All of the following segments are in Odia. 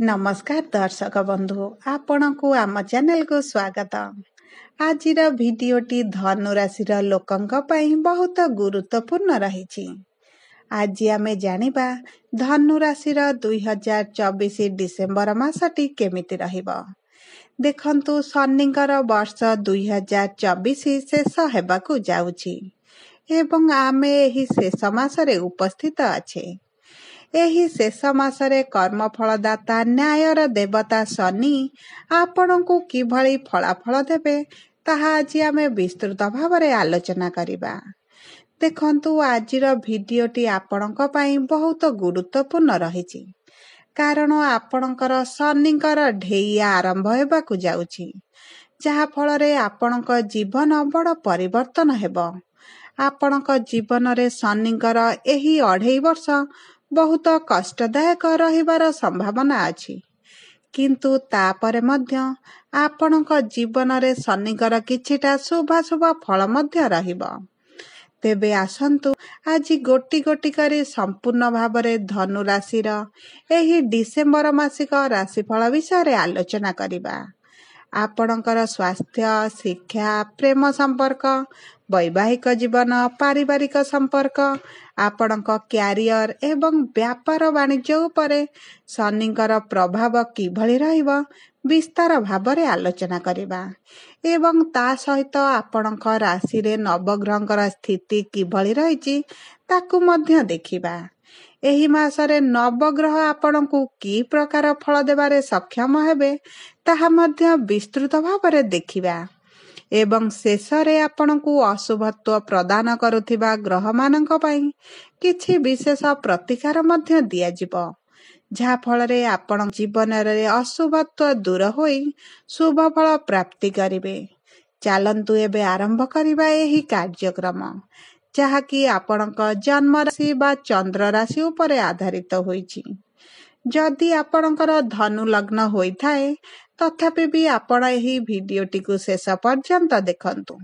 नमस्कार दर्शक बंधु आपण को आम चैनल को स्वागत। आजिर भिडियोटी धनु राशि लोकंक पई बहुत गुरुत्वपूर्ण रही। आज आमे जानिबा धनु राशि 2024 डिसेम्बर मासटी केमिति रहिबो। देखंतु शनिकर वर्ष 2024 शेष हेबाकू जाउछि एवं आमे एही शेष मासरे उपस्थित अच्छे। एही शेष मासरे कर्मफलदाता न्यायर देवता शनि आपणको किभଳି फलाफल देबे ताहा आज आमे विस्तृत भावरे आलोचना करिबा। देखंतु आजिर भिडियोटी आपणक पई बहुत गुरुत्वपूर्ण रहिछि, कारण आपणकर शनिकर ढेइया आरंभ हेबाकू जाउछि, जहा फलरे आपणक जीवन बड़ परिवर्तन हेबो। आपणक जीवन रे शनिकर एही 2.5 वर्ष बहुत कष्टदायक रहिबार संभावना अछि, किंतु तापरे मध्य आपणक जीवन रे शनिकर किछिटा शुभाशुभ फल मध्य रहिबो। तेबे आसंतु आज गोटी गोटी करी संपूर्ण भावरे धनु राशि एही डिसेम्बर मासिक राशिफल विषय आलोचना करिबा। आपणकर स्वास्थ्य, शिक्षा, प्रेम संपर्क, वैवाहिक जीवन, पारिवारिक संपर्क, आपणक क्यारियर एवं व्यापार वाणिज्य उपरे शनिकर प्रभाव किभଳି रहिबो विस्तार भावरे आलोचना करिबा एवं ता सहित आपणक राशि रे नवग्रहंकर स्थिति किभଳି रहिछि ताकू मध्य देखिबा। एही मासरे नवग्रह आपणकू की प्रकार फल देबारे सक्षम हेबे ताहा मध्य विस्तृत भावरे देखिबा एवं शेषरे आपणकू अशुभत्व प्रदान करुथिबा ग्रह मानक पई किछि विशेष प्रतिकार मध्य दिया जिवो, जहा फलरे आपण जीवन रे अशुभत्व दूर होई शुभ फल प्राप्ति करिवे। चालंतु एबे आरंभ करिबा एही कार्यक्रम, जहा कि आपणक जन्म राशि बा चंद्र राशि उपरे आधारित होईछि। जदि आपणकर धनु लग्न होई थाए तथापि भी आपण एही भिडियोटी को शेष पर्यंत देखंतु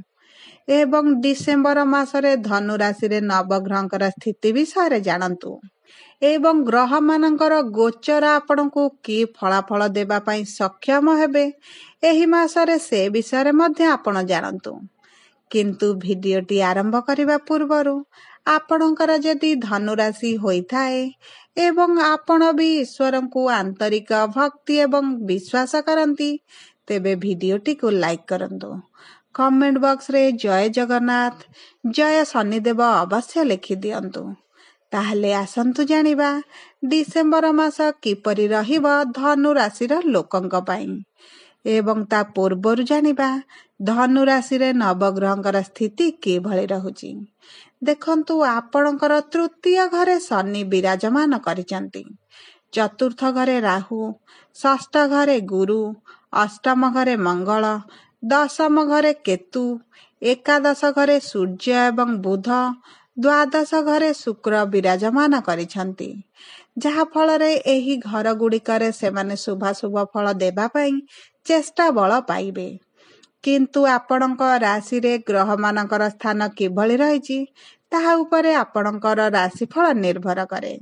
एवं डिसेम्बर मासरे धनु राशि रे नवग्रहंकर स्थिति विषय जानंतु एवं ग्रह मानकर गोचर आपणकू की फलाफल देबा पई सक्षम हेबे एही मासरे से विषय मध्य आपण जानंतु। किंतु भिडियोटी आरंभ करिबा पूर्वरु आपणकर जदि धनु राशि होई थाए एवं आपण भी ईश्वर को आंतरिक भक्ति एवं विश्वास करंती तेबे भिडियोटी को लाइक करंतु। कमेंट बॉक्स रे जय जगन्नाथ, जय शनिदेव अवश्य लिखि दियंतु। ताहले आसंतु जानिबा डिसेम्बर मास किपरि रहिबो धनु राशि रो लोकंक पई एवं ता पूर्वरु जानिबा धनु राशि रे नवग्रहंकर स्थिति किभଳି रहुची। देखंतु आपणकर तृतीय घरे शनि विराजमान करिसंती, चतुर्थ घरे राहु, षष्ठ घरे गुरु, अष्टम घरे मंगल, दशम घरे केतु, एकादश घरे सूर्य एवं बुध, द्वादश घरे शुक्र विराजमान करिसंती, जहा फलरे एही घर गुड़िकरे सेमाने शुभाशुभ फल देबा पई चेष्टा बल पाइबे। किंतु आपणक राशि रे ग्रह मानकर स्थान किभଳି रहिछि ताहा उपरे आपणकर राशिफल निर्भर करे।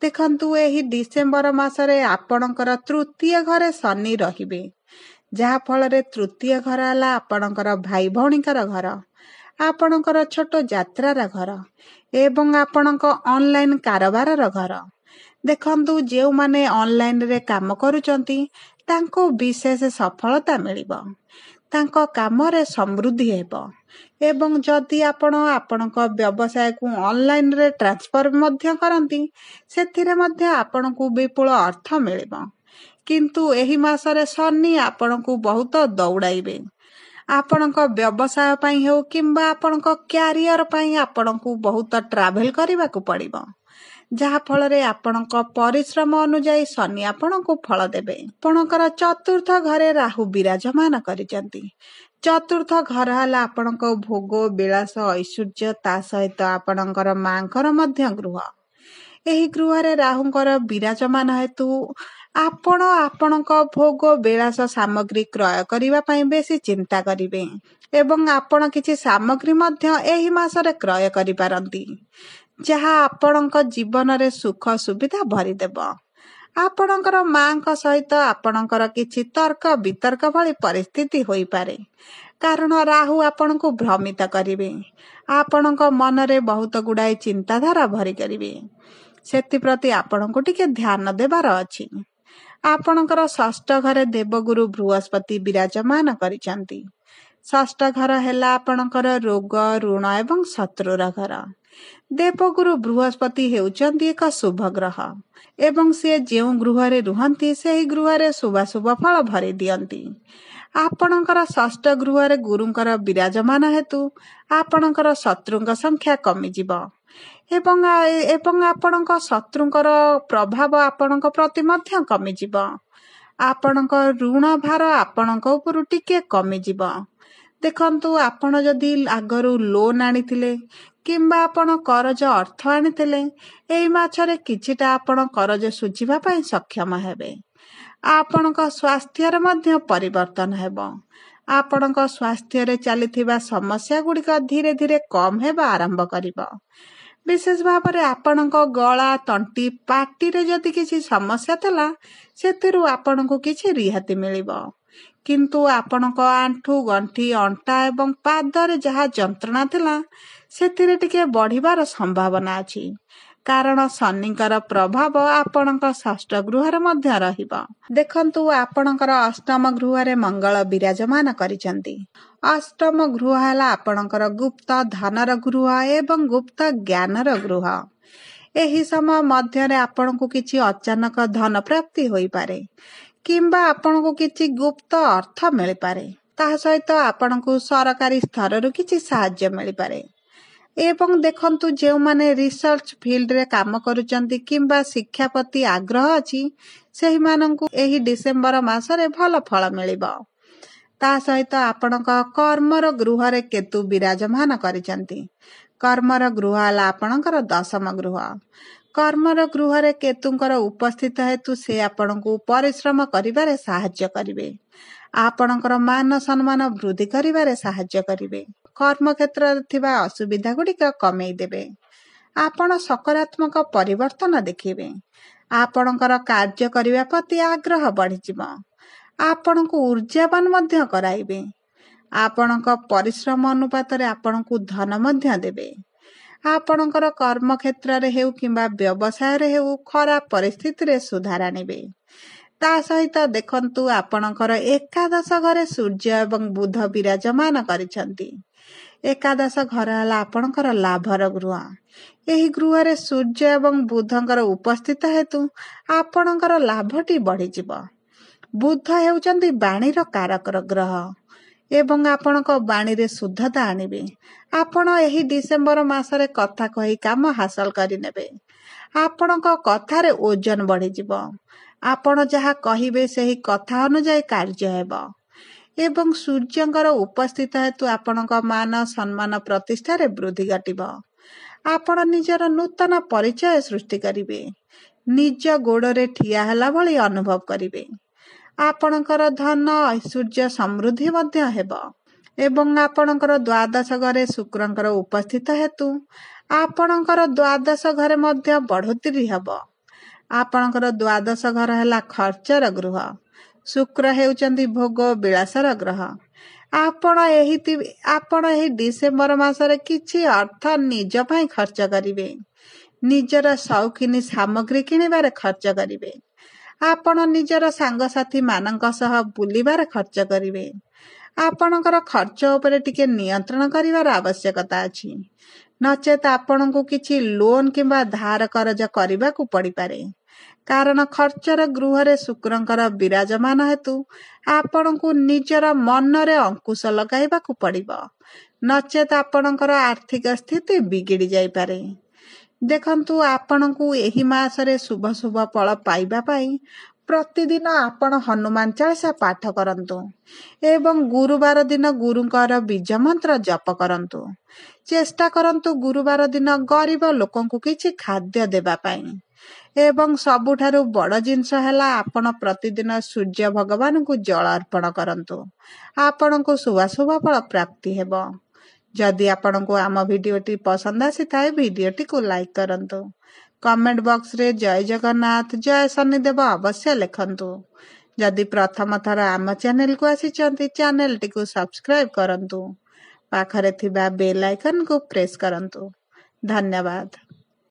देखंतु एही डिसेम्बर मासरे आपणकर तृतीय घरे शनि रहिबे, जहा फलरे तृतीय घर हला आपणकर भाई भौणीकर घर, आपणकर छोट यात्रार घर एवं आपणक ऑनलाइन कारोबार घर। देखंतु जेउ माने ऑनलाइन रे काम करूचंती तांको विशेष सफलता मिलिबो, तांको काम रे समृद्धि हेबो एवं जदि आपण आपणक व्यवसाय को ऑनलाइन रे ट्रांसफर मध्य करंती सेथिरे मध्य आपणकू विपुल अर्थ मिलिबो। किंतु एही मासरे शनि आपणकू बहुत दौड़ाइबे। आपणक व्यवसाय पई हो किंबा आपणक क्यारियर पई आपणकू बहुत ट्रैवल करिबाकू पड़िबो, जहा फलरे आपणक परिश्रम अनुसार शनि आपणकू फल देबे। आपणकर चतुर्थ घरे राहु विराजमान करिसंती, चतुर्थ घर हला आपणक भोग विलास ऐश्वर्य ता सहित आपणकर मांकर मध्य गृह। एही गृह रे राहुंकर विराजमान हेतु आपण आपणक भोग विलास सामग्री क्रय करिबा पई बेसी चिंता करिवे एवं आपण किछि सामग्री मध्य एही मासरे क्रय करि पारंती, जहा आपणक जीवन रे सुख सुविधा भरि देबो। ଆପଣଙ୍କର ମାଙ୍କ ସହିତ ଆପଣଙ୍କର କିଛି ତର୍କ ବିତର୍କ ଭଳି ପରିସ୍ଥିତି ହୋଇପାରେ, କାରଣ ରାହୁ ଆପଣଙ୍କୁ ଭ୍ରମିତ କରିବେ। ଆପଣଙ୍କ ମନରେ ବହୁତ ଗୁଡ଼ାଏ ଚିନ୍ତାଧାରା ଭରି କରିବେ। ସେଥିପ୍ରତି ଆପଣଙ୍କୁ ଟିକେ ଧ୍ୟାନ ଦେବାର ଅଛି। ଆପଣଙ୍କର ଷଷ୍ଠ ଘରେ ଦେବଗୁରୁ ବୃହସ୍ପତି ବିରାଜମାନ କରିଛନ୍ତି। ଷଷ୍ଠ ଘର ହେଲା ଆପଣଙ୍କର ରୋଗ, ଋଣ ଏବଂ ଶତ୍ରୁର ଘର। ଦେବଗୁରୁ ବୃହସ୍ପତି ହେଉଛନ୍ତି ଏକ ଶୁଭ ଗ୍ରହ ଏବଂ ସେ ଯେଉଁ ଗୃହରେ ରୁହନ୍ତି ସେହି ଗୃହରେ ଶୁଭାଶୁଭ ଫଳ ଭରି ଦିଅନ୍ତି। ଆପଣଙ୍କର ଷଷ୍ଠ ଗୃହରେ ଗୁରୁଙ୍କର ବିରାଜମାନ ହେତୁ ଆପଣଙ୍କର ଶତ୍ରୁଙ୍କ ସଂଖ୍ୟା କମିଯିବ ଏବଂ ଆପଣଙ୍କ ଶତ୍ରୁଙ୍କର ପ୍ରଭାବ ଆପଣଙ୍କ ପ୍ରତି ମଧ୍ୟ କମିଯିବ। ଆପଣଙ୍କ ଋଣ ଭାର ଆପଣଙ୍କ ଉପରୁ ଟିକେ କମିଯିବ। ଦେଖନ୍ତୁ, ଆପଣ ଯଦି ଆଗରୁ ଲୋନ୍ ଆଣିଥିଲେ କିମ୍ବା ଆପଣ କରଜ ଅର୍ଥ ଆଣିଥିଲେ, ଏହି ମାସରେ କିଛିଟା ଆପଣ କରଜ ଶୁଝିବା ପାଇଁ ସକ୍ଷମ ହେବେ। ଆପଣଙ୍କ ସ୍ୱାସ୍ଥ୍ୟରେ ମଧ୍ୟ ପରିବର୍ତ୍ତନ ହେବ। ଆପଣଙ୍କ ସ୍ୱାସ୍ଥ୍ୟରେ ଚାଲିଥିବା ସମସ୍ୟା ଗୁଡ଼ିକ ଧୀରେ ଧୀରେ କମ୍ ହେବା ଆରମ୍ଭ କରିବ। ବିଶେଷ ଭାବରେ ଆପଣଙ୍କ ଗଳା, ତଣ୍ଟି, ପାଟିରେ ଯଦି କିଛି ସମସ୍ୟା ଥିଲା, ସେଥିରୁ ଆପଣଙ୍କୁ କିଛି ରିହାତି ମିଳିବ। କିନ୍ତୁ ଆପଣଙ୍କ ଆଣ୍ଠୁ, ଗଣ୍ଠି, ଅଣ୍ଟା ଏବଂ ପାଦରେ ଯାହା ଯନ୍ତ୍ରଣା ଥିଲା, ସେଥିରେ ଟିକେ ବଢ଼ିବାର ସମ୍ଭାବନା ଅଛି, କାରଣ ଶନିଙ୍କର ପ୍ରଭାବ ଆପଣଙ୍କ ଷଷ୍ଠ ଗୃହରେ ମଧ୍ୟ ରହିବ। ଦେଖନ୍ତୁ, ଆପଣଙ୍କର ଅଷ୍ଟମ ଗୃହରେ ମଙ୍ଗଳ ବିରାଜମାନ କରିଛନ୍ତି। ଅଷ୍ଟମ ଗୃହ ହେଲା ଆପଣଙ୍କର ଗୁପ୍ତ ଧନର ଗୃହ ଏବଂ ଗୁପ୍ତ ଜ୍ଞାନର ଗୃହ। ଏହି ସମୟ ମଧ୍ୟରେ ଆପଣଙ୍କୁ କିଛି ଅଚାନକ ଧନ ପ୍ରାପ୍ତି ହୋଇପାରେ କିମ୍ବା ଆପଣଙ୍କୁ କିଛି ଗୁପ୍ତ ଅର୍ଥ ମିଳିପାରେ। ତାହା ସହିତ ଆପଣଙ୍କୁ ସରକାରୀ ସ୍ତରରୁ କିଛି ସାହାଯ୍ୟ ମିଳିପାରେ। ଏବଂ ଦେଖନ୍ତୁ, ଯେଉଁମାନେ ରିସର୍ଚ୍ଚ ଫିଲ୍ଡରେ କାମ କରୁଛନ୍ତି କିମ୍ବା ଶିକ୍ଷା ପ୍ରତି ଆଗ୍ରହ ଅଛି, ସେହିମାନଙ୍କୁ ଏହି ଡିସେମ୍ବର ମାସରେ ଭଲ ଫଳ ମିଳିବ। ତା ସହିତ ଆପଣଙ୍କ କର୍ମର ଗୃହରେ କେତୁ ବିରାଜମାନ କରିଛନ୍ତି। କର୍ମର ଗୃହ ହେଲା ଆପଣଙ୍କର ଦଶମ ଗୃହ। କର୍ମର ଗୃହରେ କେତୁଙ୍କର ଉପସ୍ଥିତ ହେତୁ ସେ ଆପଣଙ୍କୁ ପରିଶ୍ରମ କରିବାରେ ସାହାଯ୍ୟ କରିବେ। ଆପଣଙ୍କର ମାନ ସମ୍ମାନ ବୃଦ୍ଧି କରିବାରେ ସାହାଯ୍ୟ କରିବେ। କର୍ମକ୍ଷେତ୍ରରେ ଥିବା ଅସୁବିଧା ଗୁଡ଼ିକ କମେଇ ଦେବେ। ଆପଣ ସକାରାତ୍ମକ ପରିବର୍ତ୍ତନ ଦେଖିବେ। ଆପଣଙ୍କର କାର୍ଯ୍ୟ କରିବା ପ୍ରତି ଆଗ୍ରହ ବଢ଼ିଯିବ। ଆପଣଙ୍କୁ ଊର୍ଜାବାନ ମଧ୍ୟ କରାଇବେ। ଆପଣଙ୍କ ପରିଶ୍ରମ ଅନୁପାତରେ ଆପଣଙ୍କୁ ଧନ ମଧ୍ୟ ଦେବେ। ଆପଣଙ୍କର କର୍ମକ୍ଷେତ୍ରରେ ହେଉ କିମ୍ବା ବ୍ୟବସାୟରେ ହେଉ ଖରାପ ପରିସ୍ଥିତିରେ ସୁଧାର ଆଣିବେ। ତା ସହିତ ଦେଖନ୍ତୁ, ଆପଣଙ୍କର ଏକାଦଶ ଘରେ ସୂର୍ଯ୍ୟ ଏବଂ ବୁଧ ବିରାଜମାନ କରିଛନ୍ତି। ଏକାଦଶ ଘର ହେଲା ଆପଣଙ୍କର ଲାଭର ଗୃହ। ଏହି ଗୃହରେ ସୂର୍ଯ୍ୟ ଏବଂ ବୁଧଙ୍କର ଉପସ୍ଥିତ ହେତୁ ଆପଣଙ୍କର ଲାଭଟି ବଢ଼ିଯିବ। ବୁଧ ହେଉଛନ୍ତି ବାଣୀର କାରକ ଗ୍ରହ ଏବଂ ଆପଣଙ୍କ ବାଣୀରେ ଶୁଦ୍ଧତା ଆଣିବେ। ଆପଣ ଏହି ଡିସେମ୍ବର ମାସରେ କଥା କହି କାମ ହାସଲ କରିନେବେ। ଆପଣଙ୍କ କଥାରେ ଓଜନ ବଢ଼ିଯିବ। ଆପଣ ଯାହା କହିବେ ସେହି କଥା ଅନୁଯାୟୀ କାର୍ଯ୍ୟ ହେବ ଏବଂ ସୂର୍ଯ୍ୟଙ୍କର ଉପସ୍ଥିତ ହେତୁ ଆପଣଙ୍କ ମାନ ସମ୍ମାନ ପ୍ରତିଷ୍ଠାରେ ବୃଦ୍ଧି ଘଟିବ। ଆପଣ ନିଜର ନୂତନ ପରିଚୟ ସୃଷ୍ଟି କରିବେ। ନିଜ ଗୋଡ଼ରେ ଠିଆ ହେଲା ଭଳି ଅନୁଭବ କରିବେ। ଆପଣଙ୍କର ଧନ, ଐଶ୍ୱର୍ଯ୍ୟ, ସମୃଦ୍ଧି ମଧ୍ୟ ହେବ ଏବଂ ଆପଣଙ୍କର ଦ୍ୱାଦଶ ଘରେ ଶୁକ୍ରଙ୍କର ଉପସ୍ଥିତ ହେତୁ ଆପଣଙ୍କର ଦ୍ୱାଦଶ ଘରେ ମଧ୍ୟ ବଢ଼ୋତ୍ତରୀ ହେବ। ଆପଣଙ୍କର ଦ୍ୱାଦଶ ଘର ହେଲା ଖର୍ଚ୍ଚର ଗୃହ। ଶୁକ୍ର ହେଉଛନ୍ତି ଭୋଗ ବିଳାସର ଗ୍ରହ। ଆପଣ ଏହି ଡିସେମ୍ବର ମାସରେ କିଛି ଅର୍ଥ ନିଜ ପାଇଁ ଖର୍ଚ୍ଚ କରିବେ। ନିଜର ସଉକିନି ସାମଗ୍ରୀ କିଣିବାରେ ଖର୍ଚ୍ଚ କରିବେ। ଆପଣ ନିଜର ସାଙ୍ଗସାଥୀ ମାନଙ୍କ ସହ ବୁଲିବାରେ ଖର୍ଚ୍ଚ କରିବେ। ଆପଣଙ୍କର ଖର୍ଚ୍ଚ ଉପରେ ଟିକେ ନିୟନ୍ତ୍ରଣ କରିବାର ଆବଶ୍ୟକତା ଅଛି, ନଚେତ ଆପଣଙ୍କୁ କିଛି ଲୋନ୍ କିମ୍ବା ଧାର କରଜ କରିବାକୁ ପଡ଼ିପାରେ। କାରଣ ଖର୍ଚ୍ଚର ଗୃହରେ ଶୁକ୍ରଙ୍କର ବିରାଜମାନ ହେତୁ ଆପଣଙ୍କୁ ନିଜର ମନରେ ଅଙ୍କୁଶ ଲଗାଇବାକୁ ପଡ଼ିବ, ନଚେତ ଆପଣଙ୍କର ଆର୍ଥିକ ସ୍ଥିତି ବିଗିଡ଼ି ଯାଇପାରେ। ଦେଖନ୍ତୁ, ଆପଣଙ୍କୁ ଏହି ମାସରେ ଶୁଭ ଶୁଭ ଫଳ ପାଇବା ପାଇଁ ପ୍ରତିଦିନ ଆପଣ ହନୁମାନ ଚାଳିଶା ପାଠ କରନ୍ତୁ ଏବଂ ଗୁରୁବାର ଦିନ ଗୁରୁଙ୍କର ବୀଜ ମନ୍ତ୍ର ଜପ କରନ୍ତୁ। ଚେଷ୍ଟା କରନ୍ତୁ ଗୁରୁବାର ଦିନ ଗରିବ ଲୋକଙ୍କୁ କିଛି ଖାଦ୍ୟ ଦେବା ପାଇଁ। ଏବଂ ସବୁଠାରୁ ବଡ଼ ଜିନିଷ ହେଲା, ଆପଣ ପ୍ରତିଦିନ ସୂର୍ଯ୍ୟ ଭଗବାନଙ୍କୁ ଜଳ ଅର୍ପଣ କରନ୍ତୁ। ଆପଣଙ୍କୁ ଶୁଭାଶୁଭ ଫଳ ପ୍ରାପ୍ତି ହେବ। ଯଦି ଆପଣଙ୍କୁ ଆମ ଭିଡ଼ିଓଟି ପସନ୍ଦ ଆସିଥାଏ, ଭିଡ଼ିଓଟିକୁ ଲାଇକ୍ କରନ୍ତୁ। कमेंट बॉक्स रे जय जगन्नाथ जय शनिदेव अवश्य लिखंतु। जदि प्रथम थर आम चैनल को आसिचंती चैनल टी को सब्सक्राइब करंतु। पाखरे थिबा बेल आइकन को प्रेस करंतु। धन्यवाद।